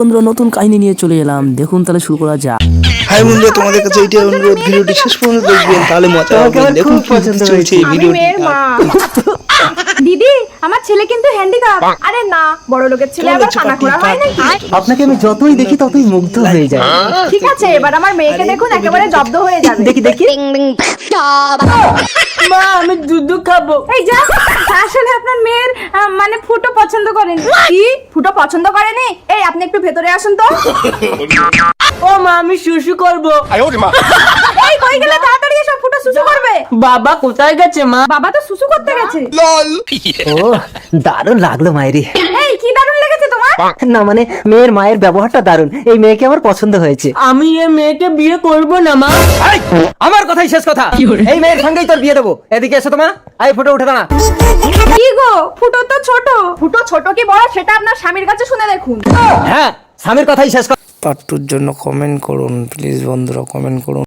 বন্ধুরা নতুন কাহিনী নিয়ে চলে এলাম, দেখুন তাহলে শুরু করা যাক। হাই বন্ধুরা, তোমাদের কাছে এইটা অনুরোধ, ভিডিওটি শেষ পর্যন্ত দেখবেন, তাহলে মজা হবে। দেখুন কি চলছে এই আমি ভিডিওটি। মেয়ের মা। দিদি, আমার ছেলে কিন্তু হ্যান্ডিক্যাপ। আরে না, বড় লোকের ছেলে আবার কানাখোড়া হয় নাকি? আপনাকে আমি যতই দেখি ততই মুগ্ধ হয়ে যাই। ঠিক আছে, এবার আমার মেয়েকে দেখুন, একেবারে জব্দ হয়ে যাবে। দেখি দেখি। মা, আমি দুধ খাবো। এই যা, আসলে আপনার মেয়ের মানে ফুটো পছন্দ করেন। কি ফুটো পছন্দ করেনি? এই আপনি একটু ভেতরে আসুন তো। ও মা, আমি শুশু করব। এই কই গেলে? তাড়াতাড়ি এসো, ফুটো সুসু করবে। বাবা কোথায় গেছে মা? বাবা তো সুসু করতে গেছে। ও, দারুণ লাগলো মায়েরি। এই কি দারুণ লেগেছে তোমার? না মানে মেয়ের মায়ের ব্যবহারটা দারুণ। এই মেয়েকে আমার পছন্দ হয়েছে। আমি এই মেয়েকে বিয়ে করব না মা। আমার কথাই শেষ কথা। এই মেয়ের সঙ্গেই তোর বিয়ে দেবো। এদিকে এসো তোমা। আই ফটো উঠে দাঁড়া। কি গো, ফুটো তো ছোট। ফুটো ছোট কি বড় সেটা আপনার স্বামীর কাছে শুনে দেখুন। হ্যাঁ, স্বামীর কথাই শেষ কথা। পার্ট 2 এর জন্য কমেন্ট করুন প্লিজ বন্ধুরা, কমেন্ট করুন।